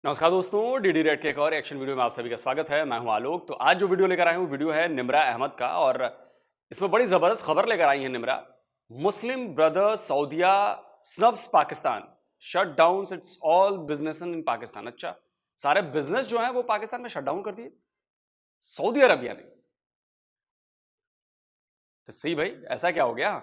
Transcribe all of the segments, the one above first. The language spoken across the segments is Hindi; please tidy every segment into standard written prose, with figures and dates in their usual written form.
नमस्कार दोस्तों, डीडी रेड के एक और एक्शन वीडियो में आप सभी का स्वागत है। मैं हूं आलोक। तो आज जो वीडियो लेकर आया हूं वीडियो है निम्रा अहमद का, और इसमें बड़ी जबरदस्त खबर लेकर आई है Nimra. Muslim brothers Saudia snubs Pakistan, shut down its all business in Pakistan. अच्छा, सारे बिजनेस जो है वो पाकिस्तान में शट डाउन कर दिए सऊदी अरबिया ने। तो सी भाई, ऐसा क्या हो गया?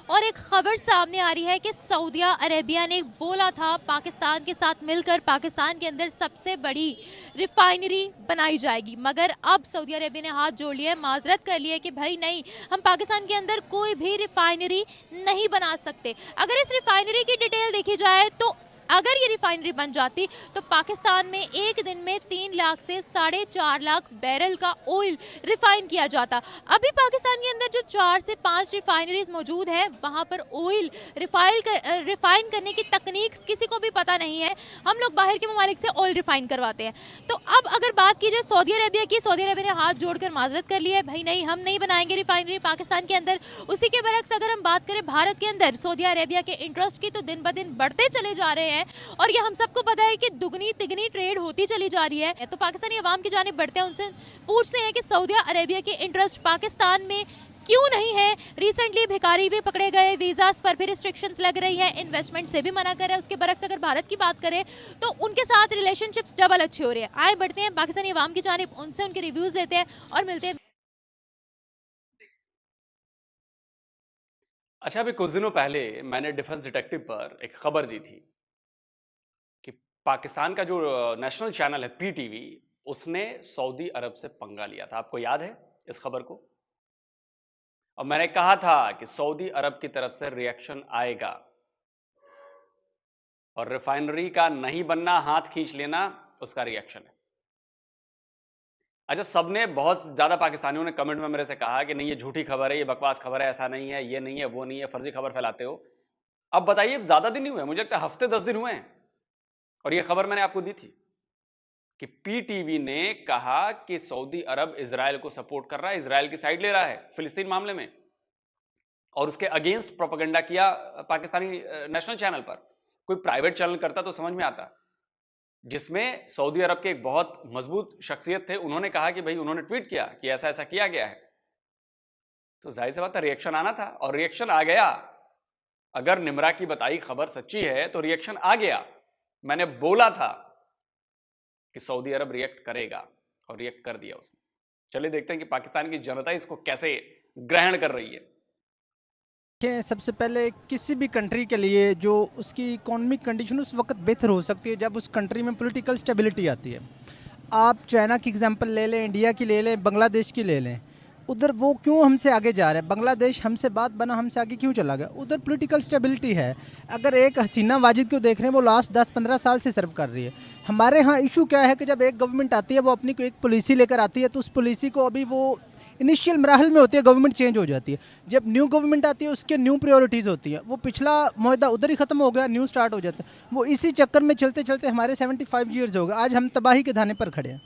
और एक खबर सामने आ रही है कि सऊदी अरेबिया ने बोला था पाकिस्तान के साथ मिलकर पाकिस्तान के अंदर सबसे बड़ी रिफाइनरी बनाई जाएगी, मगर अब सऊदी अरेबिया ने हाथ जोड़ लिया है, माजरत कर लिया है कि भाई नहीं, हम पाकिस्तान के अंदर कोई भी रिफाइनरी नहीं बना सकते। अगर इस रिफाइनरी की डिटेल देखी जाए तो अगर ये रिफाइनरी बन जाती तो पाकिस्तान में एक दिन में 3 लाख से 4.5 लाख बैरल का ऑयल रिफाइन किया जाता। अभी पाकिस्तान के अंदर जो 4 से 5 रिफाइनरीज मौजूद है वहाँ पर ऑयल रिफाइन करने की तकनीक किसी को भी पता नहीं है। हम लोग बाहर के ममालिक से ऑयल रिफाइन करवाते हैं। तो अब अगर बात की जाए सऊदी अरेबिया की, सऊदी अरेबिया ने हाथ जोड़कर माजरत कर ली है, भाई नहीं, हम नहीं बनाएंगे रिफाइनरी पाकिस्तान के अंदर। उसी के बरक्स अगर हम बात करें भारत के अंदर सऊदी अरेबिया के इंटरेस्ट की, तो दिन ब दिन बढ़ते चले जा रहे हैं और ये हम सबको पता है कि दुगनी तिगनी ट्रेड होती चली जा रही है। तो पाकिस्तानी अवाम की जानिब बढ़ते हैं, उनसे पूछते हैं कि सऊदी अरेबिया के इंटरेस्ट पाकिस्तान में क्यों नहीं है। रिसेंटली भिखारी भी पकड़े गए, वीजास पर भी रिस्ट्रिक्शंस लग रही है, इन्वेस्टमेंट से भी मना कर रहा है। उसके बरक्स अगर भारत की बात करें तो उनके साथ रिलेशनशिप्स डबल अच्छे हो रहे हैं। आए बढ़ते हैं पाकिस्तानी अवाम की जानिब, उनसे उनके रिव्यूज लेते हैं और मिलते हैं। अच्छा, अभी कुछ दिनों पहले मैंने डिफेंस डिटेक्टिव पर एक खबर दी थी कि पाकिस्तान का जो नेशनल चैनल है पीटीवी, उसने सऊदी अरब से पंगा लिया था। आपको याद है इस खबर को? और मैंने कहा था कि सऊदी अरब की तरफ से रिएक्शन आएगा और रिफाइनरी का नहीं बनना, हाथ खींच लेना, उसका रिएक्शन है। अच्छा, सबने, बहुत ज्यादा पाकिस्तानियों ने कमेंट में मेरे से कहा कि नहीं, ये झूठी खबर है, ये बकवास खबर है, ऐसा नहीं है, ये नहीं है, वो नहीं है, फर्जी खबर फैलाते हो। अब बताइए, ज्यादा दिन नहीं हुए, मुझे लगता है हफ्ते 10 दिन हुए हैं, और ये खबर मैंने आपको दी थी कि पीटीवी ने कहा कि सऊदी अरब इजराइल को सपोर्ट कर रहा है, इजराइल की साइड ले रहा है फिलिस्तीन मामले में, और उसके अगेंस्ट प्रोपेगेंडा किया पाकिस्तानी नेशनल चैनल पर। कोई प्राइवेट चैनल करता तो समझ में आता, जिसमें सऊदी अरब के एक बहुत मजबूत शख्सियत थे, उन्होंने कहा कि भाई, उन्होंने ट्वीट किया कि ऐसा ऐसा किया गया है। तो जाहिर सी बात है, रिएक्शन आना था, और रिएक्शन आ गया। अगर निम्रा की बताई खबर सच्ची है तो रिएक्शन आ गया। मैंने बोला था कि सऊदी अरब रिएक्ट करेगा, और रिएक्ट कर दिया उसने। चलिए देखते हैं कि पाकिस्तान की जनता इसको कैसे ग्रहण कर रही है। देखें, सबसे पहले किसी भी कंट्री के लिए जो उसकी इकोनॉमिक कंडीशन उस वक्त बेहतर हो सकती है जब उस कंट्री में पॉलिटिकल स्टेबिलिटी आती है। आप चाइना की एग्जांपल ले लें, इंडिया की ले लें, बांग्लादेश की ले लें। उधर वो क्यों हमसे आगे जा रहे हैं? बांग्लादेश हमसे बात बना, हमसे आगे क्यों चला गया? उधर पॉलिटिकल स्टेबिलिटी है। अगर एक हसीना वाजिद को देख रहे हैं, वो लास्ट 10-15 साल से सर्व कर रही है। हमारे यहाँ इशू क्या है कि जब एक गवर्नमेंट आती है, वो अपनी कोई एक पॉलिसी लेकर आती है, तो उस पॉलिसी को अभी वो इनिशियल मराहल में होती है, गवर्नमेंट चेंज हो जाती है। जब न्यू गवर्नमेंट आती है, उसके न्यू प्रायोरिटीज़ होती हैं। वो पिछला मुआहदा उधर ही ख़त्म हो गया, न्यू स्टार्ट हो जाता है। वो इसी चक्कर में चलते चलते हमारे 75 ईयर्स हो गए, आज हम तबाही के धाने पर खड़े हैं।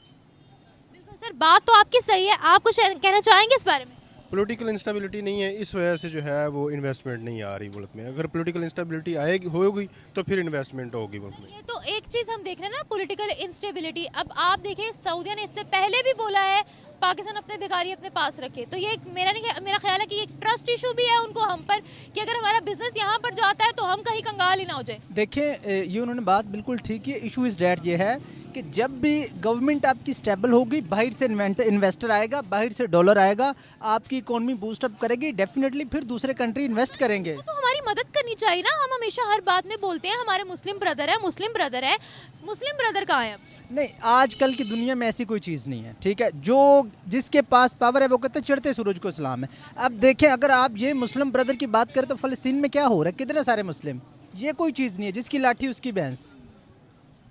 बिल्कुल सर, बात तो आपकी सही है। आप कुछ कहना चाहेंगे इस बारे में? पॉलिटिकल इंस्टेबिलिटी नहीं है, इस वजह से जो है वो इन्वेस्टमेंट नहीं आ रही मुल्क में। अगर पॉलिटिकल इंस्टेबिलिटी आएगी, होगी, तो फिर इन्वेस्टमेंट होगी मुल्क में। ये तो एक चीज हम देख रहे हैं ना, पॉलिटिकल इंस्टेबिलिटी। अब आप देखिए, सऊदिया ने इससे पहले भी बोला है पाकिस्तान अपने भिखारी अपने पास रखे। तो ये मेरा ख्याल है कि एक ट्रस्ट इशू भी है उनको हम पर, कि अगर हमारा बिजनेस यहाँ पर जाता है तो हम कहीं कंगाल ही ना हो जाए। देखें, ये उन्होंने बात बिल्कुल ठीक है। इशू इज़ डैट ये है कि जब भी गवर्नमेंट आपकी स्टेबल होगी, बाहर से इन्वेस्टर आएगा, बाहर से डॉलर आएगा, आपकी इकोनॉमी बूस्ट अप करेगी, डेफिनेटली फिर दूसरे कंट्री इन्वेस्ट करेंगे। तो हमारी मदद करनी चाहिए ना। हम हमेशा हर बात में बोलते हैं हमारे मुस्लिम ब्रदर है, मुस्लिम ब्रदर है। मुस्लिम ब्रदर कहाँ है? नहीं, आजकल की दुनिया में ऐसी कोई चीज़ नहीं है, ठीक है। जो जिसके पास पावर है वो कहते हैं चढ़ते सूरज को सलाम है। अब देखें, अगर आप ये मुस्लिम ब्रदर की बात करें तो फ़लस्तीन में क्या हो रहा है, कितने सारे मुस्लिम। ये कोई चीज़ नहीं है, जिसकी लाठी उसकी भैंस।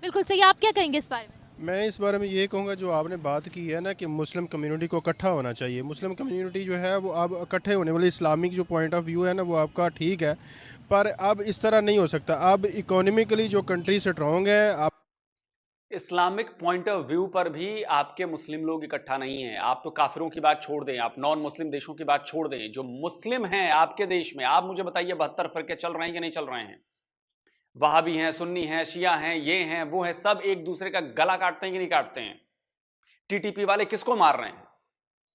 बिल्कुल सही। आप क्या कहेंगे इस बारे में? मैं इस बारे में ये कहूँगा, जो आपने बात की है ना कि मुस्लिम कम्युनिटी को इकट्ठा होना चाहिए। मुस्लिम कम्युनिटी जो है वो अब इकट्ठे होने वाले, इस्लामिक जो पॉइंट ऑफ व्यू है ना, वो आपका ठीक है, पर अब इस तरह नहीं हो सकता। अब इकोनॉमिकली जो कंट्री स्ट्रॉन्ग है, आप इस्लामिक पॉइंट ऑफ व्यू पर भी आपके मुस्लिम लोग इकट्ठा नहीं हैं। आप तो काफिरों की बात छोड़ दें, आप नॉन मुस्लिम देशों की बात छोड़ दें, जो मुस्लिम हैं आपके देश में, आप मुझे बताइए 72 फिरके चल रहे हैं कि नहीं चल रहे हैं? वहाबी हैं, सुन्नी हैं, शिया हैं, ये हैं, वो हैं, सब एक दूसरे का गला काटते हैं कि नहीं काटते हैं? टीटीपी वाले किसको मार रहे हैं?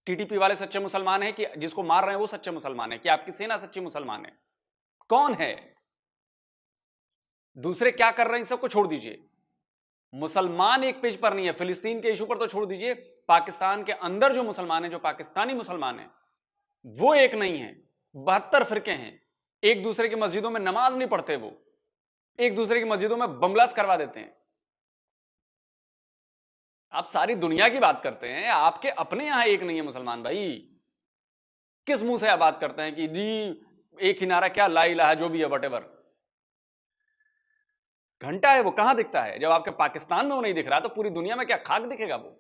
टीटीपी वाले सच्चे मुसलमान हैं कि जिसको मार रहे हैं वो सच्चे मुसलमान है? कि आपकी सेना सच्ची मुसलमान है? कौन है? दूसरे क्या कर रहे हैं सबको छोड़ दीजिए, मुसलमान एक पेज पर नहीं है। फिलिस्तीन के इशू पर तो छोड़ दीजिए, पाकिस्तान के अंदर जो मुसलमान है, जो पाकिस्तानी मुसलमान है, वो एक नहीं है। 72 फिरके हैं, एक दूसरे की मस्जिदों में नमाज नहीं पढ़ते, वो एक दूसरे की मस्जिदों में बमलास करवा देते हैं। आप सारी दुनिया की बात करते हैं, आपके अपने यहां एक नहीं है मुसलमान भाई। किस मुंह से आप बात करते हैं कि जी एक ही नारा, क्या ला इलाहा जो भी है, वटेवर घंटा है, वो कहां दिखता है? जब आपके पाकिस्तान में वो नहीं दिख रहा तो पूरी दुनिया में क्या खाक दिखेगा वो?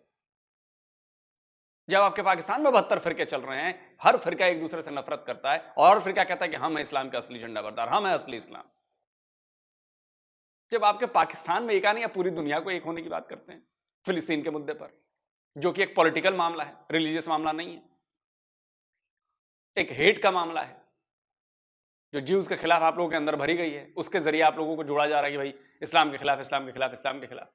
जब आपके पाकिस्तान में 72 फिरके चल रहे हैं, हर फिरका एक दूसरे से नफरत करता है और फिरका कहता है कि हम है इस्लाम का असली झंडा बरदार, हम है असली इस्लाम। जब आपके पाकिस्तान में एक आने या पूरी दुनिया को एक होने की बात करते हैं फिलिस्तीन के मुद्दे पर, जो कि एक पॉलिटिकल मामला है, रिलीजियस मामला नहीं है, एक हेट का मामला है, जो ज्यूज के खिलाफ आप लोगों के अंदर भरी गई है, उसके जरिए आप लोगों को जोड़ा जा रहा है कि भाई इस्लाम के खिलाफ, इस्लाम के खिलाफ, इस्लाम के खिलाफ।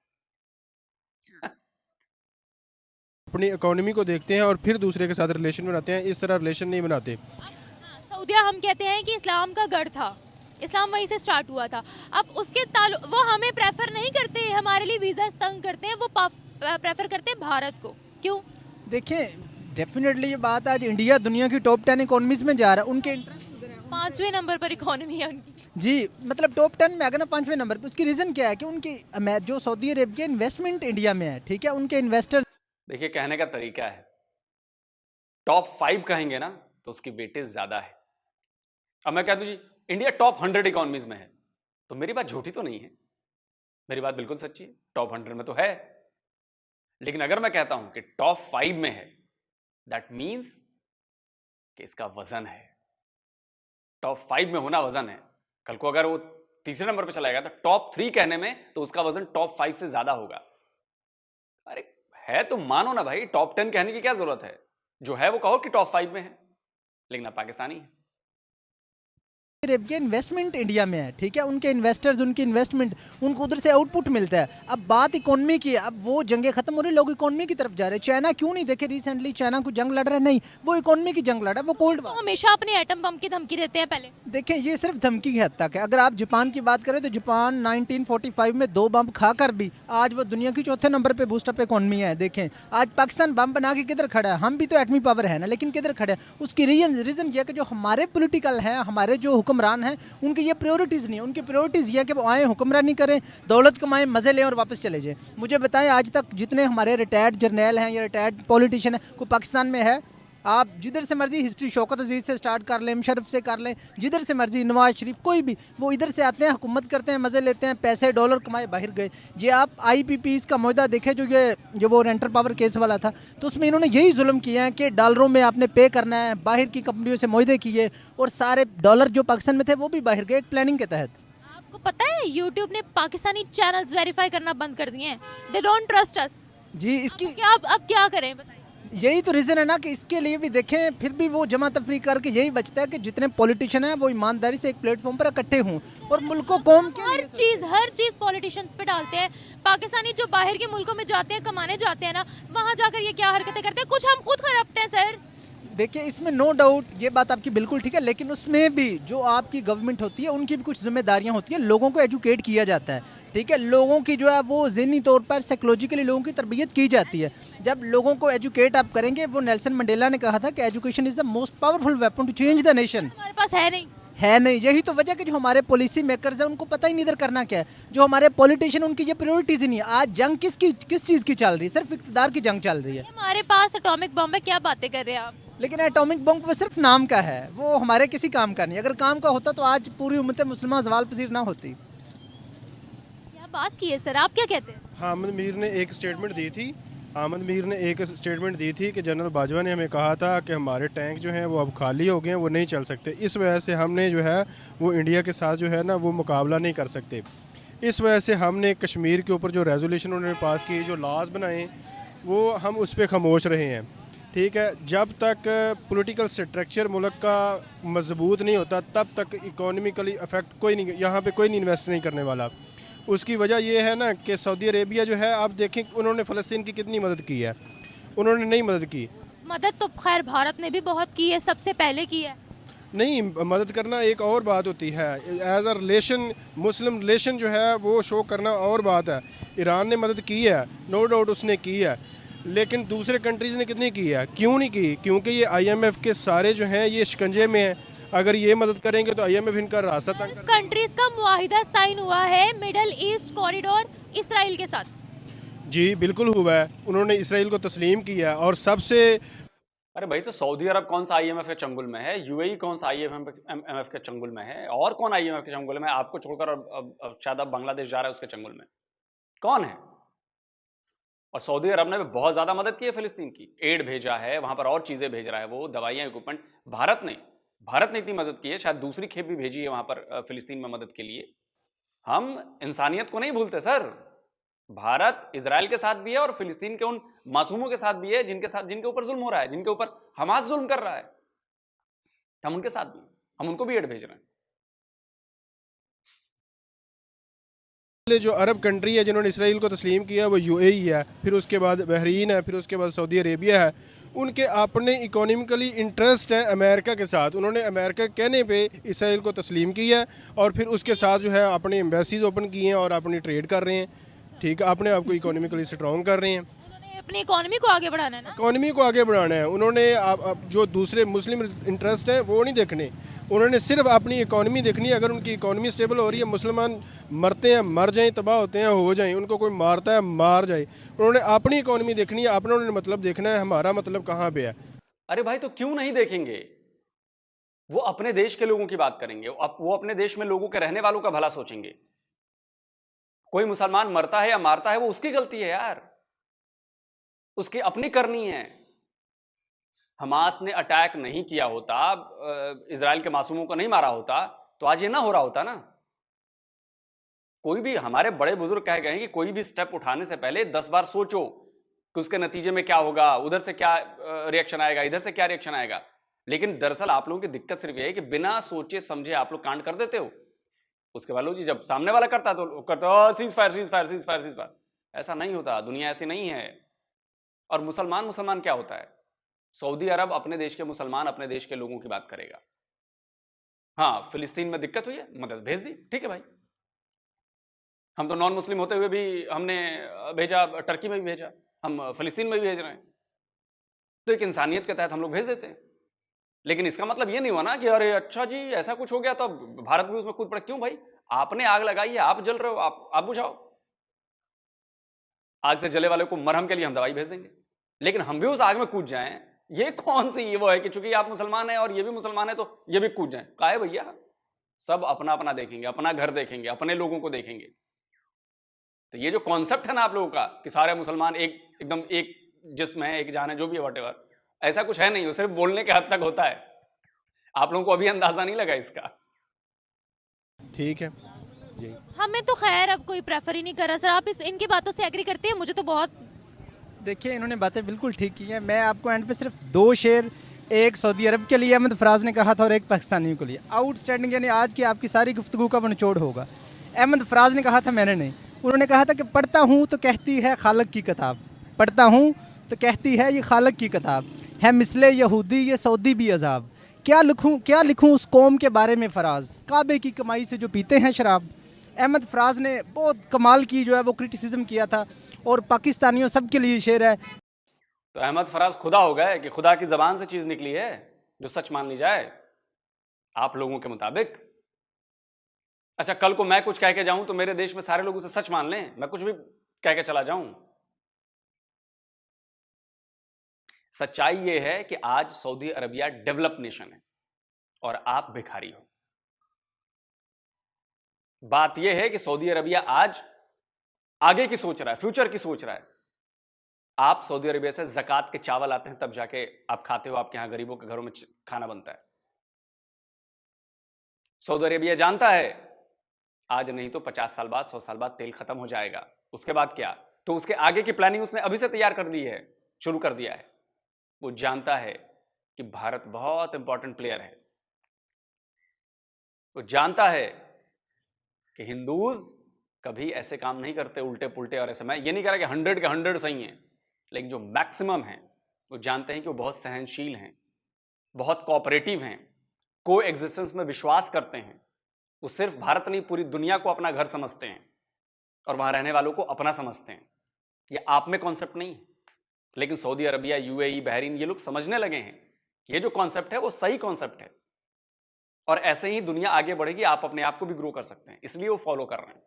अपनी इकोनॉमी को देखते हैं और फिर दूसरे के साथ रिलेशन बनाते हैं, इस तरह रिलेशन नहीं बनाते। सऊदिया हम कहते हैं कि इस्लाम का गढ़ था, इस्लाम वहीं से स्टार्ट हुआ था। अब उसके वो हमें प्रेफर नहीं करते, हमारे लिए वीज़ा तंग करते हैं, वो प्रेफर करते हैं भारत को। क्यों? देखिए, डेफिनेटली ये बात आज इंडिया दुनिया की टॉप 10 इकोनॉमीज में जा रहा है, उनके इंटरेस्ट 5वें नंबर पर इकोनॉमी है उनकी जी, मतलब टॉप 10 में अगर ना 5वें नंबर पर। उसकी रीज़न क्या है कि उनकी जो सऊदी अरब के इन्वेस्टमेंट इंडिया में है, ठीक है, उनके इन्वेस्टर्स। देखिए, कहने का तरीका है, टॉप 5 कहेंगे ना तो उसकी वेटेज ज्यादा है। अब मैं कह दूं जी इंडिया टॉप 100 इकोनॉमीज में है, तो मेरी बात झूठी तो नहीं है, मेरी बात बिल्कुल सच्ची है, टॉप 100 में तो है। लेकिन अगर मैं कहता हूं कि टॉप 5 में है, दैट मीन्स कि इसका वजन है। टॉप 5 में होना वजन है। कल को अगर वो तीसरे नंबर पे चला जाएगा तो टॉप 3 कहने में तो उसका वजन टॉप 5 से ज्यादा होगा। अरे है तो मानो ना भाई, टॉप 10 कहने की क्या जरूरत है? जो है वो कहो कि टॉप 5 में है, लेकिन आप पाकिस्तानी है। अरब के इन्वेस्टमेंट इंडिया में है, ठीक है, उनके इन्वेस्टर्स, उनकी इन्वेस्टमेंट, उनको उधर से आउटपुट मिलता है। अब बात इकोनॉमी की है, अब वो जंगें खत्म हो रही, लोग इकोनॉमी की तरफ जा रहे हैं। चाइना क्यों नहीं, देखे रिसेंटली चाइना को जंग लड़ रहा है, नहीं, वो इकोनॉमी की जंग लड़ रहा है, वो कोल्ड तो हमेशा अपने एटम बम की धमकी देते हैं पहले। देखें, ये सिर्फ धमकी की हद तक है। अगर आप जापान की बात करें तो जापान 1945 में 2 बम खाकर भी आज वो दुनिया की चौथे नंबर पे बूस्टअप इकोनॉमी है। देखें आज पाकिस्तान बम बना के किधर खड़ा है? हम भी तो एटमी पावर है ना, लेकिन किधर खड़े हैं? उसकी रीज़न ये है कि जो हमारे पॉलिटिकल हैं, हमारे जो हुक्मरान हैं, उनकी ये प्रायोरिटीज़ नहीं है। उनकी प्रायोरिटीज़ ये है कि वो आए, हुक्मरानी करें, दौलत कमाएं, मज़े लें और वापस चले जाएं। मुझे बताएं आज तक जितने हमारे रिटायर्ड जर्नैल हैं या रिटायर्ड पॉलिटिशियन हैं, कोई पाकिस्तान में है? आप जिधर से मर्जी हिस्ट्री शौकत अजीज़ से स्टार्ट कर लें, मुशर्रफ से कर लें, जिधर से मर्जी, नवाज शरीफ, कोई भी, वो इधर से आते हैं, हुकूमत करते हैं, मज़े लेते हैं, पैसे डॉलर कमाए, बाहर गए। ये आप IPPs का मुद्दा देखें, जो वो रेंटर पावर केस वाला था, तो उसमें इन्होंने यही जुल्म किया है कि डॉलरों में आपने पे करना है, बाहर की कंपनियों से मुआहदे किए और सारे डॉलर जो पाकिस्तान में थे वो भी बाहर गए, एक प्लानिंग के तहत। आपको पता है यूट्यूब ने पाकिस्तानी चैनल्स वेरीफाई करना बंद कर दिए हैं, दे डोंट ट्रस्ट अस। जी, इसकी अब क्या करें बताइए? यही तो रीज़न है ना कि इसके लिए भी देखें, फिर भी वो जमा तफरी करके यही बचता है कि जितने पॉलिटिशियन हैं वो ईमानदारी से एक प्लेटफॉर्म पर इकट्ठे हों और मुल्क को कौम के हर चीज़ पॉलिटिशियंस पे डालते हैं। पाकिस्तानी जो बाहर के मुल्कों में जाते हैं, कमाने जाते हैं ना, वहाँ जाकर ये क्या हरकतें करते हैं? कुछ हम खुद करप्ट हैं सर। देखिए, इसमें नो डाउट ये बात आपकी बिल्कुल ठीक है, लेकिन उसमें भी जो आपकी गवर्नमेंट होती है उनकी भी कुछ जिम्मेदारियां होती हैं। लोगों को एजुकेट किया जाता है, ठीक है, लोगों की जो है वो ज़हनी तौर पर साइकोलॉजिकली लोगों की तरबियत की जाती है। जब लोगों को एजुकेट आप करेंगे, वो नेल्सन मंडेला ने कहा था कि education is the most powerful weapon to change the nation. हमारे पास है नहीं। यही तो वजह कि जो हमारे पॉलिसी मेकर्स हैं उनको पता ही नहीं इधर करना क्या है। जो हमारे पॉलिटिशियन, उनकी ये प्रायोरिटीज़ ही नहीं है। आज जंग किस चीज़ की चल रही है? सिर्फ इक़्तिदार की जंग चल रही है। हमारे पास एटॉमिक बम है, क्या बातें कर रहे हैं आप? लेकिन एटॉमिक बम वो सिर्फ नाम का है, वो हमारे किसी काम का नहीं। अगर काम का होता तो आज पूरी उम्मत मुसलमान ज़वाल पसीर ना होती। क्या बात की है सर, आप क्या कहते हैं? हामिद मीर ने एक स्टेटमेंट दी थी, कि जनरल बाजवा ने हमें कहा था कि हमारे टैंक जो हैं वो अब खाली हो गए हैं, वो नहीं चल सकते। इस वजह से हमने जो है वो इंडिया के साथ जो है ना वो मुकाबला नहीं कर सकते। इस वजह से हमने कश्मीर के ऊपर जो रेजोल्यूशन उन्होंने पास की, जो लॉज बनाए, वो हम उस पर खामोश रहे हैं। ठीक है, जब तक पॉलिटिकल स्ट्रक्चर मुल्क का मजबूत नहीं होता तब तक इकोनॉमिकली इफेक्ट कोई नहीं, यहाँ पे कोई नहीं इन्वेस्ट नहीं करने वाला। उसकी वजह यह है ना कि सऊदी अरेबिया जो है, आप देखें उन्होंने फ़लस्तीन की कितनी मदद की है, उन्होंने नहीं मदद की। मदद तो खैर भारत ने भी बहुत की है, सबसे पहले की है। नहीं, मदद करना एक और बात होती है, as a relation, Muslim relation जो है वो शो करना और बात है। ईरान ने मदद की है, नो डाउट उसने की है, लेकिन दूसरे कंट्रीज़ ने कितनी की है? क्यों नहीं की? क्योंकि ये IMF के सारे जो हैं ये शिकंजे में हैं। अगर ये मदद करेंगे तो IMF इनका रास्ता तंग कर। कंट्रीज का मुआहिदा साइन हुआ है मिडल ईस्ट कॉरिडोर इसराइल के साथ। जी बिल्कुल हुआ है, उन्होंने इसराइल को तस्लीम किया। और सबसे अरे भाई, तो सऊदी अरब कौन सा IMF के चंगुल में है? UAE कौन सा IMF के चंगुल में है? और कौन IMF के चंगुल में है? आपको छोड़कर अब शायद अब बांग्लादेश जा रहा है उसके चंगुल में, कौन है? और सऊदी अरब ने भी बहुत ज्यादा मदद की है फिलिस्तीन की, एड भेजा है वहां पर, और चीजें भेज रहा है वो, दवाइयां, इक्विपमेंट। भारत ने इतनी मदद की है, शायद दूसरी खेप भी भेजी है वहां पर फिलिस्तीन में मदद के लिए। हम इंसानियत को नहीं भूलते सर। भारत इजराइल के साथ भी है और फिलिस्तीन के उन मासूमों के साथ भी है जिनके ऊपर जुल्म हो रहा है, जिनके ऊपर हमास जुल्म कर रहा है। हम उनके साथ भी, हम उनको भी एड भेज रहे हैं। जो अरब कंट्री है जिन्होंने इसराइल को तस्लीम किया वो UAE है, फिर उसके बाद बहरीन है, फिर उसके बाद सऊदी अरेबिया है। उनके अपने इकोनॉमिकली इंटरेस्ट है अमेरिका के साथ। उन्होंने अमेरिका के कहने पे इसराइल को तस्लीम किया है और फिर उसके साथ जो है अपने एम्बेसीज ओपन किए हैं और अपनी ट्रेड कर रहे हैं। ठीक है, अपने आप को इकोनॉमिकली स्ट्रॉन्ग कर रहे हैं। उन्होंने अपनी इकोनॉमी को आगे बढ़ाना है ना। इकोनॉमी को आगे बढ़ाना है उन्होंने। जो दूसरे मुस्लिम इंटरेस्ट हैं वो नहीं देखने, उन्होंने सिर्फ अपनी इकोनॉमी देखनी है। अगर उनकी इकोनॉमी स्टेबल हो रही है, मुसलमान मरते हैं मर जाएं, तबाह होते हैं हो जाएं, उनको कोई मारता है मार जाए, उन्होंने अपनी इकोनॉमी देखनी है, अपना उन्होंने मतलब देखना है हमारा मतलब कहाँ पे है। अरे भाई, तो क्यों नहीं देखेंगे? वो अपने देश के लोगों की बात करेंगे, वो अपने देश में लोगों के रहने वालों का भला सोचेंगे। कोई मुसलमान मरता है या मारता है वो उसकी गलती है यार, उसकी अपनी करनी है। हमास ने अटैक नहीं किया होता, इजराइल के मासूमों को नहीं मारा होता, तो आज ये ना हो रहा होता ना। कोई भी, हमारे बड़े बुजुर्ग कह गए हैं कि कोई भी स्टेप उठाने से पहले 10 बार सोचो कि उसके नतीजे में क्या होगा, उधर से क्या रिएक्शन आएगा, इधर से क्या रिएक्शन आएगा। लेकिन दरअसल आप लोगों की दिक्कत सिर्फ यह है कि बिना सोचे समझे आप लोग कांड कर देते हो। उसके बाद लो जी, जब सामने वाला करता तो करता cease fire cease fire cease fire cease fire. ऐसा नहीं होता, दुनिया ऐसी नहीं है। और मुसलमान क्या होता है? सऊदी अरब अपने देश के मुसलमान, अपने देश के लोगों की बात करेगा। हाँ, फिलिस्तीन में दिक्कत हुई है, मदद भेज दी, ठीक है भाई। हम तो नॉन मुस्लिम होते हुए भी हमने भेजा, टर्की में भी भेजा, हम फिलिस्तीन में भी भेज रहे हैं। तो एक इंसानियत के तहत हम लोग भेज देते हैं। लेकिन इसका मतलब ये नहीं हुआ ना कि अरे अच्छा जी ऐसा कुछ हो गया तो अब भारत भी उसमें कूद पड़े। क्यों भाई? आपने आग लगाई है, आप जल रहे हो, आप बुझाओ। आग से जले वाले को मरहम के लिए हम दवाई भेज देंगे, लेकिन हम भी उस आग में कूद जाएं, ये कौन सी ये वो है कि चूंकि आप मुसलमान हैं और ये भी मुसलमान है तो ये भी कूद जाएं? काहे भैया, सब अपना अपना देखेंगे, अपना घर देखेंगे, अपने लोगों को देखेंगे। तो ये जो कॉन्सेप्ट है ना आप लोगों का कि सारे मुसलमान एकदम एक जिस्म है, एक जान है, जो भी है व्हाटएवर, ऐसा कुछ है नहीं। वो सिर्फ बोलने के हद तक होता है। आप लोगों को अभी अंदाजा नहीं लगा इसका। ठीक है, हमें तो खैर अब कोई प्रेफर ही नहीं कर रहा सर। आप इनकी बातों से एग्री करते हैं? मुझे तो बहुत, देखिए इन्होंने बातें बिल्कुल ठीक की हैं। मैं आपको एंड पे सिर्फ 2 शेर, एक सऊदी अरब के लिए अहमद फराज ने कहा था और एक पाकिस्तानियों के लिए। आउटस्टैंडिंग, यानी आज की आपकी सारी गुफ्तगू का वो निचोड़ होगा। अहमद फराज ने कहा था, मैंने नहीं। उन्होंने कहा था कि पढ़ता हूँ तो कहती है खालक की किताब, पढ़ता हूँ तो कहती है ये खालक की किताब है, मिसले यहूदी ये सऊदी भी अजाब। क्या लिखूँ उस कौम के बारे में फराज, काबे की कमाई से जो पीते हैं शराब। अहमद फराज ने बहुत कमाल की जो है वो क्रिटिसिज्म किया था और पाकिस्तानियों सब के लिए शेर है। तो अहमद फराज खुदा हो गए कि खुदा की जबान से चीज निकली है जो सच मान ली जाए आप लोगों के मुताबिक। अच्छा, कल को मैं कुछ कह के जाऊं तो मेरे देश में सारे लोग उसे सच मान लें, मैं कुछ भी कह के चला जाऊं। सच्चाई यह है कि आज सऊदी अरबिया डेवलप नेशन है और आप भिखारी हो। बात यह है कि सऊदी अरबिया आज आगे की सोच रहा है, फ्यूचर की सोच रहा है। आप सऊदी अरबिया से ज़कात के चावल आते हैं तब जाके आप खाते हो, आपके यहां गरीबों के घरों में खाना बनता है। सऊदी अरबिया जानता है आज नहीं तो 50 साल बाद, 100 साल बाद तेल खत्म हो जाएगा। उसके बाद क्या? तो उसके आगे की प्लानिंग उसने अभी से तैयार कर दी है, शुरू कर दिया है। वो जानता है कि भारत बहुत इंपॉर्टेंट प्लेयर है। वो जानता है कि हिंदूज कभी ऐसे काम नहीं करते उल्टे पुल्टे और ऐसे। मैं ये नहीं कह रहा कि 100 के 100 सही हैं, लेकिन जो मैक्सिमम हैं वो जानते हैं कि वो बहुत सहनशील हैं, बहुत कोऑपरेटिव हैं, को एग्जिस्टेंस में विश्वास करते हैं। वो सिर्फ भारत नहीं, पूरी दुनिया को अपना घर समझते हैं और वहां रहने वालों को अपना समझते हैं। ये आप में कॉन्सेप्ट नहीं है, लेकिन सऊदी अरबिया, यूएई, बहरीन, ये लोग समझने लगे हैं कि ये जो कॉन्सेप्ट है वो सही कॉन्सेप्ट है और ऐसे ही दुनिया आगे बढ़ेगी। आप अपने आप को भी ग्रो कर सकते हैं, इसलिए वो फॉलो कर रहे हैं।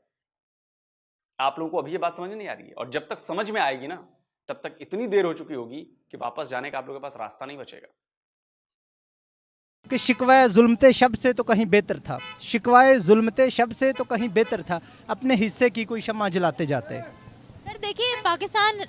आप लोगों को अभी ये बात समझ नहीं आ रही है, और जब तक समझ में आएगी ना, तब तक इतनी देर हो चुकी होगी कि वापस जाने का आप लोगों के पास रास्ता नहीं बचेगा। कि शिकवाए जुल्मते शब्द से तो कहीं बेहतर था, शिकवाए जुल्मते शब्द से तो कहीं बेहतर था, अपने हिस्से की कोई शम्मा जलाते जाते। सर देखिए, Pakistan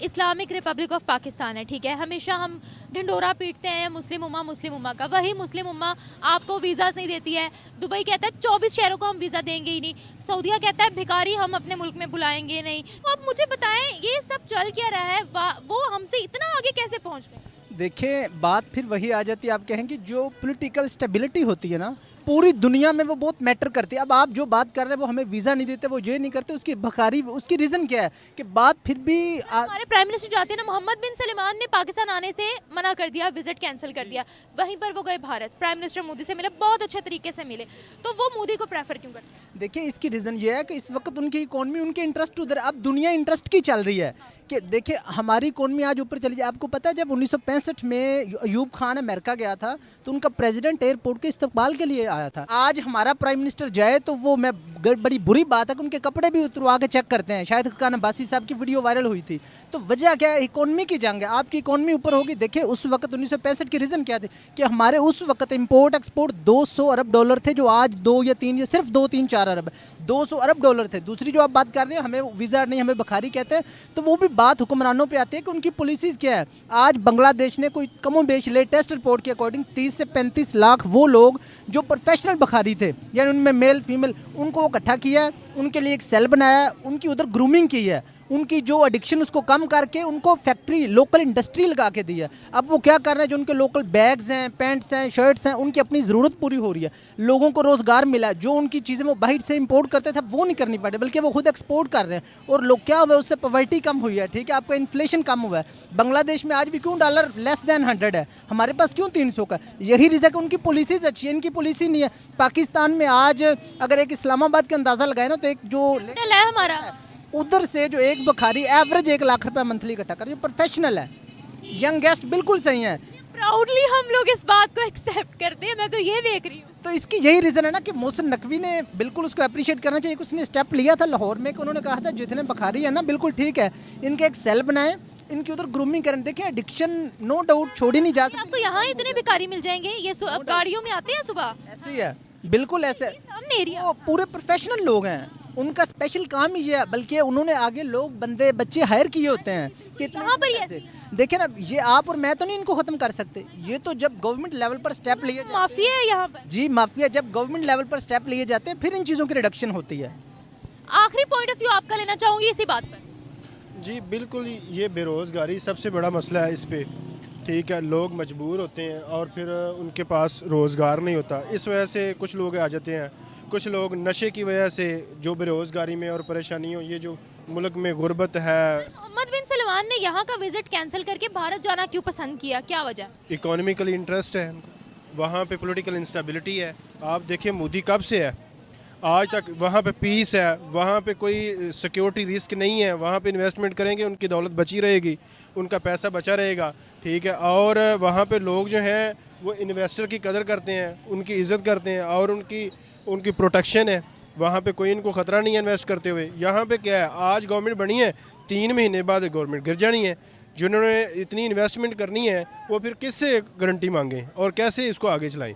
Islamic Republic of Pakistan है, ठीक है। हमेशा हम ढिंडोरा पीटते हैं मुस्लिम उम्मा का। वही मुस्लिम उम्मा आपको वीज़ास नहीं देती है। दुबई कहता है 24 शहरों को हम वीज़ा देंगे ही नहीं। सऊदीया कहता है भिखारी हम अपने मुल्क में बुलाएंगे नहीं। तो अब मुझे बताएं, ये सब चल क्या रहा है? वो हमसे इतना आगे कैसे पहुँच गए? देखिए, बात फिर वही आ जाती है, आप कहेंगे जो पॉलिटिकल स्टेबिलिटी होती है ना, पूरी दुनिया में वो बहुत मैटर करती है। अब आप जो बात कर रहे हैं वो हमें वीज़ा नहीं देते, वो ये नहीं करते, उसकी भखारी, उसकी रीज़न क्या है कि बात फिर भी हमारे प्राइम मिनिस्टर जाते हैं ना, मोहम्मद बिन सलमान ने पाकिस्तान आने से मना कर दिया, विजिट कैंसिल कर दिया। वहीं पर वो गए भारत, प्राइम मिनिस्टर मोदी से मिले, बहुत अच्छे तरीके से मिले। तो वो मोदी को प्रेफर क्यों करते हैं? देखिए, इसकी रीज़न ये है कि इस वक्त उनकी इकोनॉमी, उनके इंटरेस्ट उधर, अब दुनिया इंटरेस्ट की चल रही है कि देखिए हमारी इकोनॉमी आज ऊपर चली जाए। आपको पता है जब 1965 में अयूब खान अमेरिका गया था तो उनका प्रेसिडेंट एयरपोर्ट के इस्तकबाल के लिए आया था। आज हमारा प्राइम मिनिस्टर जाए तो वो, मैं बड़ी बुरी बात है कि उनके कपड़े भी उतरवा के चेक करते हैं। शायद खान अब्बासी साहब की वीडियो वायरल हुई थी। तो वजह क्या है? इकोनॉमी की जंग है। आपकी इकोनॉमी ऊपर होगी। देखिए उस वक्त 1965 की रीज़न क्या थी कि हमारे उस वक्त इंपोर्ट एक्सपोर्ट 200 अरब डॉलर थे, जो आज 2 या 3 या सिर्फ 2, 3, 4 अरब, 200 अरब डॉलर थे। दूसरी जो आप बात कर रहे हैं, हमें वीज़ा नहीं, हमें बखारी कहते हैं, तो वो भी बात हुक्मरानों पे आती है कि उनकी पॉलिसीज़ क्या है। आज बांग्लादेश ने कोई कमो बेश लेटेस्ट रिपोर्ट के अकॉर्डिंग 30 से 35 लाख वो लोग जो प्रोफेशनल बखारी थे, यानी उनमें मेल फीमेल, उनको इकट्ठा किया है, उनके लिए एक सेल बनाया, उनकी उधर ग्रूमिंग की है, उनकी जो एडिक्शन उसको कम करके उनको फैक्ट्री, लोकल इंडस्ट्री लगा के दी है। अब वो क्या कर रहे हैं, जो उनके लोकल बैग्स हैं, पैंट्स हैं, शर्ट्स हैं, उनकी अपनी ज़रूरत पूरी हो रही है, लोगों को रोज़गार मिला। जो उनकी चीज़ें वो बाहर से इंपोर्ट करते थे वो नहीं करनी पड़े, बल्कि वो खुद एक्सपोर्ट कर रहे हैं। और लोग क्या हुआ है, उससे पॉवर्टी कम हुई है, ठीक है, आपका इन्फ्लेशन कम हुआ है। बांग्लादेश में आज भी क्यों डॉलर लेस देन 100 है, हमारे पास क्यों 300 का? यही रीज़न कि उनकी पॉलिसीज़ अच्छी है, इनकी पॉलिसी नहीं है। पाकिस्तान में आज अगर एक इस्लामाबाद का अंदाज़ा लगाए ना, तो एक जो है हमारा, उधर से जो एक बखारी एवरेज 1 लाख रुपए मंथली इकट्ठा कर, प्रोफेशनल है, यंगेस्ट, बिल्कुल सही है। प्राउडली हम लोग इस बात को एक्सेप्ट करते हैं। मैं तो ये देख रही हूँ। तो इसकी यही रीज़न है ना कि मोहसिन नकवी ने, बिल्कुल उसको अप्रिशिएट करना चाहिए, उसने स्टेप लिया था लाहौर में कि उन्होंने कहा था जितने बखारी है ना, बिल्कुल ठीक है, इनके एक सेल बनाएं, इनकी उधर ग्रूमिंग करें। देखिए एडिक्शन नो डाउट छोड़ी नहीं जा सकती। आपको यहाँ इतने भिखारी मिल जाएंगे, ये गाड़ियों में आते हैं सुबह, ऐसे ही है, बिल्कुल ऐसे, सामने एरिया। वो पूरे प्रोफेशनल लोग हैं, उनका स्पेशल काम ही ये है, बल्कि उन्होंने आगे लोग, बंदे, बच्चे हायर किए होते हैं कि यहाँ पर ये ऐसे। देखिए ना, ये आप और मैं तो नहीं इनको खत्म कर सकते, ये तो जब गवर्नमेंट लेवल पर स्टेप लिए जाते हैं, माफिया है यहाँ पर। जी माफिया, जब गवर्नमेंट लेवल पर स्टेप लिए जाते हैं फिर इन चीज़ों की रिडक्शन होती है। आखिरी पॉइंट ऑफ व्यू आपका लेना चाहूंगी इसी बात पर। जी बिल्कुल, ये बेरोज़गारी सबसे बड़ा मसला है इस पे, ठीक है। लोग मजबूर होते हैं और फिर उनके पास रोज़गार नहीं होता, इस वजह से कुछ लोग आ जाते हैं। कुछ लोग नशे की वजह से जो बेरोज़गारी में और परेशानियों, ये जो मुल्क में गुर्बत है। मोहम्मद बिन सलमान ने यहाँ का विजिट कैंसिल करके भारत जाना क्यों पसंद किया, क्या वजह? इकोनॉमिकली इंटरेस्ट है उनको, वहाँ पे पॉलिटिकल इंस्टेबिलिटी है। आप देखिए मोदी कब से है, आज तक वहाँ पे पीस है, वहाँ पे कोई सिक्योरिटी रिस्क नहीं है, वहाँ पे इन्वेस्टमेंट करेंगे, उनकी दौलत बची रहेगी, उनका पैसा बचा रहेगा, ठीक है। और वहाँ पे लोग जो हैं वो इन्वेस्टर की कदर करते हैं, उनकी इज़्ज़त करते हैं और उनकी प्रोटेक्शन है। वहाँ पे कोई इनको ख़तरा नहीं है इन्वेस्ट करते हुए। यहाँ पे क्या है, आज गवर्नमेंट बनी है, 3 महीने बाद गवर्नमेंट गिर जानी है। जिन्होंने इतनी इन्वेस्टमेंट करनी है वो फिर किससे गारंटी मांगें और कैसे इसको आगे चलाएं?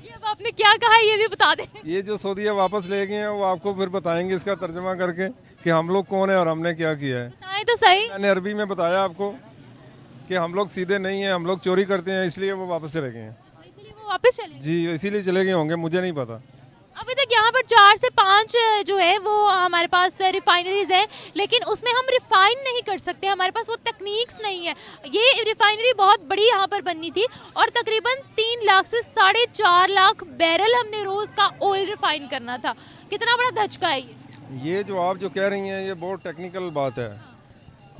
ये अब आपने क्या कहा है ये भी बता दें। ये जो सऊदीया वापस ले गए हैं वो आपको फिर बताएंगे इसका तर्जमा करके कि हम लोग कौन है और हमने क्या किया है। बताएं तो सही। मैंने अरबी में बताया आपको कि हम लोग सीधे नहीं हैं, हम लोग चोरी करते हैं, इसलिए वो वापस चले गए हैं। इसलिए वो वापस चले गए? जी, इसीलिए चले गए होंगे, मुझे नहीं पता। अभी तक यहाँ पर 4 से 5 जो है वो हमारे पास रिफाइनरीज हैं, लेकिन उसमें हम रिफाइन नहीं कर सकते, हमारे पास वो टेक्निक्स नहीं है। ये रिफाइनरी बहुत बड़ी यहाँ पर बननी थी और तकरीबन 3 लाख से 4.5 लाख बैरल हमने रोज़ का ऑयल रिफाइन करना था। कितना बड़ा धचका है ये जो आप जो कह रही हैं ये बहुत टेक्निकल बात है।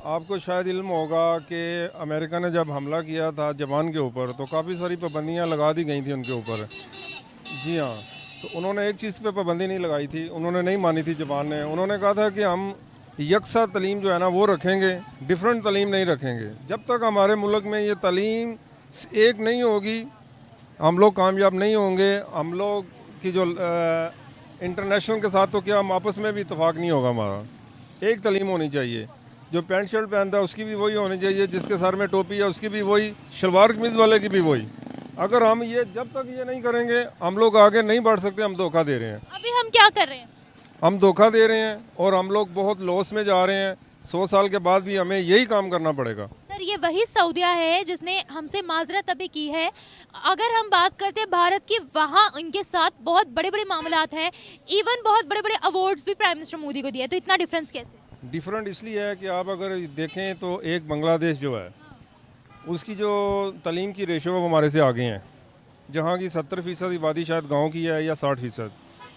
आपको शायद इल्म होगा कि अमेरिका ने जब हमला किया था जापान के ऊपर तो काफ़ी सारी पाबंदियाँ लगा दी गई थी उनके ऊपर। जी हाँ, तो उन्होंने एक चीज़ पे पाबंदी नहीं लगाई थी, उन्होंने नहीं मानी थी जापान ने। उन्होंने कहा था कि हम यकसा तलीम जो है ना वो रखेंगे, डिफरेंट तलीम नहीं रखेंगे। जब तक हमारे मुल्क में ये तलीम एक नहीं होगी हम लोग कामयाब नहीं होंगे। हम लोग की जो इंटरनेशनल के साथ तो क्या, हम आपस में भी इत्तेफाक नहीं होगा हमारा। एक तलीम होनी चाहिए, जो पैंट शर्ट पहनता है उसकी भी वही होनी चाहिए, जिसके सर में टोपी है उसकी भी वही, शलवार कमीज़ वाले की भी वही। अगर हम ये जब तक ये नहीं करेंगे हम लोग आगे नहीं बढ़ सकते। हम धोखा दे रहे हैं। अभी हम क्या कर रहे हैं? हम धोखा दे रहे हैं और हम लोग बहुत लॉस में जा रहे हैं। 100 साल के बाद भी हमें यही काम करना पड़ेगा। सर ये वही सऊदिया है जिसने हमसे माजरत अभी की है। अगर हम बात करते हैं भारत की, वहाँ उनके साथ बहुत बड़े बड़े मामलात हैं, इवन बहुत बड़े बड़े अवार्ड्स भी प्राइम मिनिस्टर मोदी को दिए। तो इतना डिफरेंस कैसे? डिफरेंट इसलिए है कि आप अगर देखें तो एक बांग्लादेश जो है उसकी जो तलीम की रेशो वो हमारे से आगे हैं। जहाँ की 70% आबादी शायद गांव की है या 60%,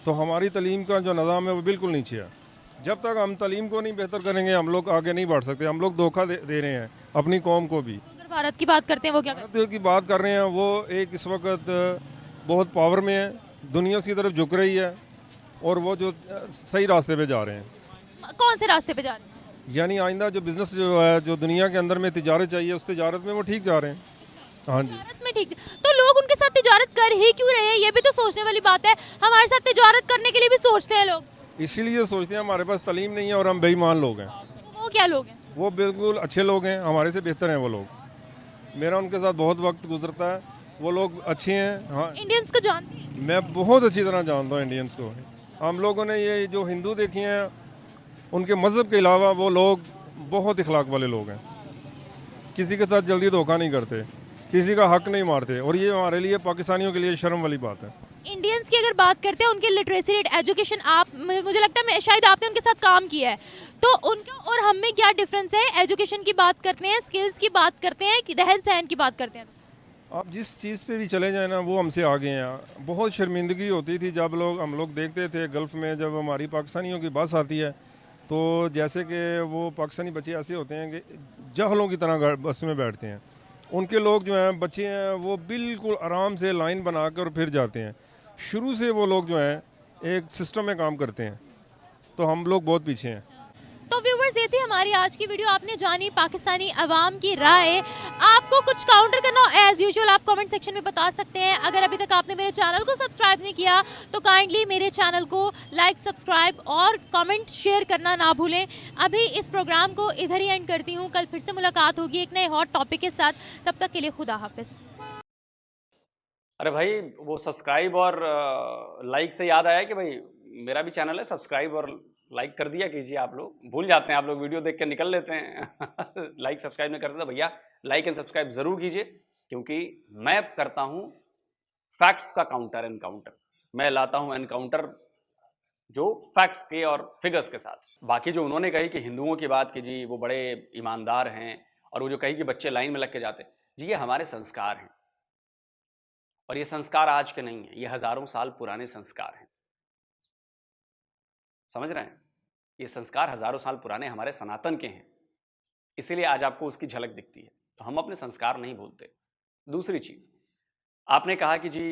तो हमारी तलीम का जो निज़ाम है वो बिल्कुल नीचे है। जब तक हम तलीम को नहीं बेहतर करेंगे हम लोग आगे नहीं बढ़ सकते। हम लोग धोखा दे रहे हैं अपनी कौम को भी। अगर भारत की बात करते हैं वो क्या करते भारत की बात कर रहे हैं, वो एक इस वक्त बहुत पावर में है, दुनिया की तरफ झुक रही है और वो जो सही रास्ते पे जा रहे हैं। हैं? कौन से रास्ते पे जा रहे हैं? यानी आइंदा जो बिज़नेस जो है, जो दुनिया के अंदर में तिजारत चाहिए, उस तिजारत में वो ठीक जा रहे हैं। हाँ जी, तिजारत में ठीक। तो लोग उनके साथ तिजारत कर ही क्यों रहे हैं? ये भी तो सोचने वाली बात है। हमारे साथ तिजारत करने के लिए भी सोचते हैं लोग। इसीलिए सोचते हैं हमारे पास तलीम नहीं है और हम बेईमान लोग हैं। तो वो क्या लोग हैं? वो बिल्कुल अच्छे लोग हैं, हमारे से बेहतर हैं वो लोग। मेरा उनके साथ बहुत वक्त गुजरता है, वो लोग अच्छे हैं। हाँ, इंडियंस को जानते हैं? मैं बहुत अच्छी तरह जानता हूँ इंडियंस को। हम लोगों ने ये जो हिंदू देखे हैं, उनके मज़हब के अलावा वो लोग बहुत इखलाक वाले लोग हैं। किसी के साथ जल्दी धोखा नहीं करते, किसी का हक नहीं मारते, और ये हमारे लिए पाकिस्तानियों के लिए शर्म वाली बात है। इंडियंस की अगर बात करते हैं, उनके लिटरेसी रेट, एजुकेशन, आप मुझे लगता है शायद आपने उनके साथ काम किया है, तो उनका और हम में क्या डिफरेंस है? एजुकेशन की बात करते हैं, स्किल्स की बात करते हैं, कि रहन सहन की बात करते हैं? आप जिस चीज़ पे भी चले जाए ना वो हमसे आगे हैं। बहुत शर्मिंदगी होती थी जब हम लोग देखते थे गल्फ़ में, जब हमारी पाकिस्तानियों की बस आती है तो जैसे कि वो पाकिस्तानी बच्चे ऐसे होते हैं कि जहलों की तरह बस में बैठते हैं। उनके लोग जो हैं, बच्चे हैं, वो बिल्कुल आराम से लाइन बनाकर फिर जाते हैं। शुरू से वो लोग जो हैं एक सिस्टम में काम करते हैं, तो हम लोग बहुत पीछे हैं। तो व्यूवर्स, ये थी हमारी आज की वीडियो। आपने जानी पाकिस्तानी अवाम की राय। आपको कुछ काउंटर करना हो एज यूजुअल आप कमेंट सेक्शन में बता सकते हैं। अगर अभी तक आपने मेरे चैनल को सब्सक्राइब नहीं किया तो काइंडली मेरे चैनल को लाइक, सब्सक्राइब और कमेंट शेयर करना ना भूलें। अभी इस प्रोग्राम को इधर ही एंड करती हूँ। कल फिर से मुलाकात होगी एक नए हॉट टॉपिक के साथ। तब तक के लिए खुदा हाफिज़। अरे भाई, वो सब्सक्राइब और लाइक से याद आया कि भाई मेरा भी चैनल है, सब्सक्राइब और लाइक कर दिया कीजिए। आप लोग भूल जाते हैं, आप लोग वीडियो देख के निकल लेते हैं लाइक सब्सक्राइब नहीं करते तो भैया लाइक एंड सब्सक्राइब ज़रूर कीजिए, क्योंकि मैं करता हूँ फैक्ट्स का काउंटर एनकाउंटर। मैं लाता हूँ एनकाउंटर जो फैक्ट्स के और फिगर्स के साथ। बाकी जो उन्होंने कही कि हिंदुओं की बात की जी, वो बड़े ईमानदार हैं, और वो जो कही कि बच्चे लाइन में लग के जाते, जी ये हमारे संस्कार हैं, और ये संस्कार आज के नहीं है, ये हज़ारों साल पुराने संस्कार हैं। समझ रहे हैं? ये संस्कार हज़ारों साल पुराने हमारे सनातन के हैं, इसीलिए आज आपको उसकी झलक दिखती है। तो हम अपने संस्कार नहीं भूलते। दूसरी चीज़, आपने कहा कि जी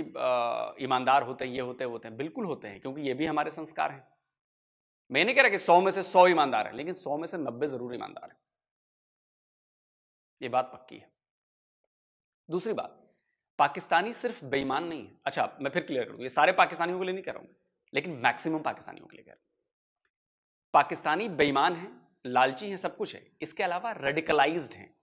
ईमानदार होते हैं, ये होते हैं, बिल्कुल होते हैं, क्योंकि ये भी हमारे संस्कार हैं। मैं नहीं कह रहा कि 100 में से 100 ईमानदार है, लेकिन 100 में से 90 ज़रूर ईमानदार है। ये बात पक्की है। दूसरी बात, पाकिस्तानी सिर्फ बेईमान नहीं है। अच्छा, मैं फिर क्लियर करूँ, ये सारे पाकिस्तानियों के लिए नहीं कह रहा हूँ, लेकिन मैक्सिमम पाकिस्तानियों के लिए कह रहा हूँ। पाकिस्तानी बेईमान हैं, लालची हैं, सब कुछ है, इसके अलावा रेडिकलाइज्ड हैं।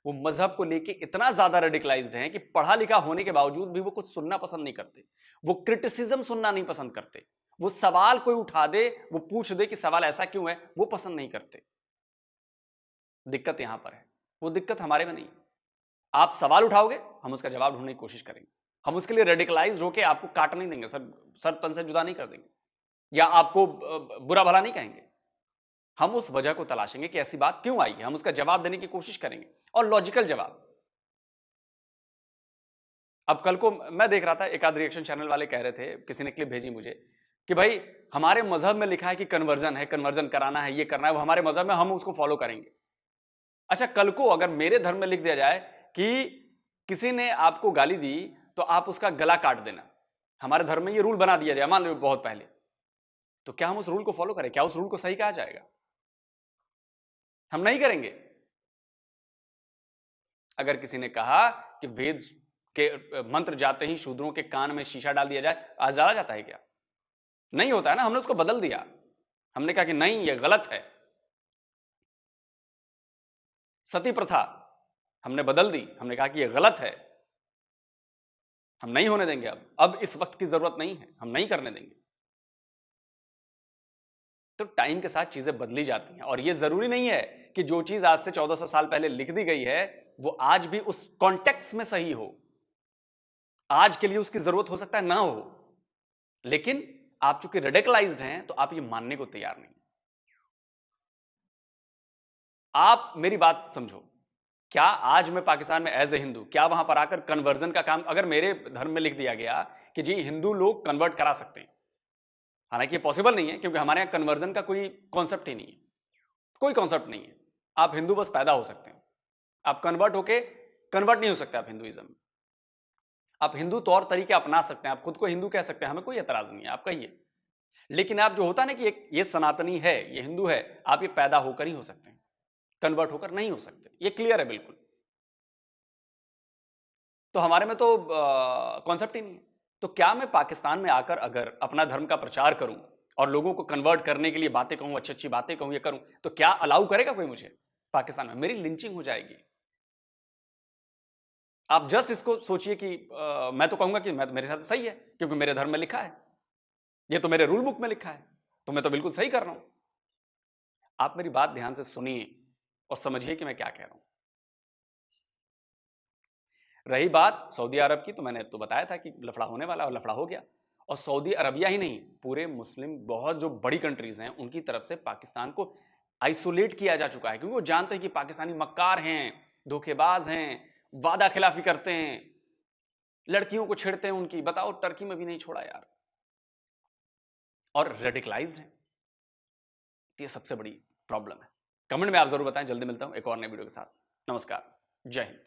वो मजहब को लेके इतना ज्यादा रेडिकलाइज्ड हैं कि पढ़ा लिखा होने के बावजूद भी वो कुछ सुनना पसंद नहीं करते। वो क्रिटिसिज्म सुनना नहीं पसंद करते। वो सवाल कोई उठा दे, वो पूछ दे कि सवाल ऐसा क्यों है, वो पसंद नहीं करते। दिक्कत यहां पर है, वो दिक्कत हमारे में नहीं। आप सवाल उठाओगे, हम उसका जवाब ढूंढने की कोशिश करेंगे। हम उसके लिए रेडिकलाइज्ड होके आपको काट नहीं देंगे, सर तन से जुदा नहीं कर देंगे, या आपको बुरा भला नहीं कहेंगे। हम उस वजह को तलाशेंगे कि ऐसी बात क्यों आई है, हम उसका जवाब देने की कोशिश करेंगे, और लॉजिकल जवाब। अब कल को मैं देख रहा था, एक आध रिएक्शन चैनल वाले कह रहे थे, किसी ने क्लिप भेजी मुझे कि भाई हमारे मजहब में लिखा है कि कन्वर्जन है, कन्वर्जन कराना है, ये करना है, वो हमारे मजहब में, हम उसको फॉलो करेंगे। अच्छा, कल को अगर मेरे धर्म में लिख दिया जाए कि किसी ने आपको गाली दी तो आप उसका गला काट देना, हमारे धर्म में ये रूल बना दिया जाए, मान लो बहुत पहले, तो क्या हम उस रूल को फॉलो करें? क्या उस रूल को सही कहा जाएगा? हम नहीं करेंगे। अगर किसी ने कहा कि वेद के मंत्र जाते ही शूद्रों के कान में शीशा डाल दिया जाए, आज डाला जाता है क्या? नहीं होता है ना। हमने उसको बदल दिया, हमने कहा कि नहीं, यह गलत है। सती प्रथा हमने बदल दी, हमने कहा कि यह गलत है, हम नहीं होने देंगे। अब इस वक्त की जरूरत नहीं है, हम नहीं करने देंगे। तो टाइम के साथ चीजें बदली जाती हैं, और यह जरूरी नहीं है कि जो चीज आज से 1400 साल पहले लिख दी गई है वो आज भी उस कॉन्टेक्स्ट में सही हो। आज के लिए उसकी जरूरत हो सकता है ना हो, लेकिन आप चूंकि रेडिकलाइज्ड हैं तो आप ये मानने को तैयार नहीं। आप मेरी बात समझो, क्या आज मैं पाकिस्तान में एज ए हिंदू, क्या वहां पर आकर कन्वर्जन का काम, अगर मेरे धर्म में लिख दिया गया कि जी हिंदू लोग कन्वर्ट करा सकते हैं, हालांकि ये पॉसिबल नहीं है क्योंकि हमारे यहां कन्वर्जन का कोई कॉन्सेप्ट ही नहीं है, कोई कॉन्सेप्ट नहीं है। आप हिंदू बस पैदा हो सकते हैं, आप कन्वर्ट होके कन्वर्ट नहीं हो सकते आप हिंदुइज्म में। आप हिंदू तौर तरीके अपना सकते हैं, आप खुद को हिंदू कह सकते हैं, हमें कोई एतराज नहीं है, आप कहिए। लेकिन आप जो होता ना कि ये सनातनी है, ये हिंदू है, आप ये पैदा होकर ही हो सकते हैं, कन्वर्ट होकर नहीं हो सकते, ये क्लियर है बिल्कुल। तो हमारे में तो कॉन्सेप्ट ही नहीं है। तो क्या मैं पाकिस्तान में आकर अगर अपना धर्म का प्रचार करूं और लोगों को कन्वर्ट करने के लिए बातें कहूं, अच्छी अच्छी बातें कहूं, ये करूं, तो क्या अलाउ करेगा कोई मुझे पाकिस्तान में? मेरी लिंचिंग हो जाएगी। आप जस्ट इसको सोचिए कि मैं तो कहूंगा कि मेरे साथ सही है क्योंकि मेरे धर्म में लिखा है, ये तो मेरे रूल बुक में लिखा है, तो मैं तो बिल्कुल सही कर रहा हूं। आप मेरी बात ध्यान से सुनिए और समझिए कि मैं क्या कह रहा हूं। रही बात सऊदी अरब की, तो मैंने तो बताया था कि लफड़ा होने वाला, और लफड़ा हो गया। और सऊदी अरबिया ही नहीं, पूरे मुस्लिम बहुत जो बड़ी कंट्रीज हैं उनकी तरफ से पाकिस्तान को आइसोलेट किया जा चुका है, क्योंकि वो जानते हैं कि पाकिस्तानी मक्कार हैं, धोखेबाज हैं, वादा खिलाफी करते हैं, लड़कियों को छेड़ते हैं उनकी। बताओ, टर्की में भी नहीं छोड़ा यार, और रेडिकलाइज्ड हैं। ये सबसे बड़ी प्रॉब्लम है। कमेंट में आप जरूर बताएं। जल्दी मिलता हूं एक और नए वीडियो के साथ। नमस्कार, जय हिंद।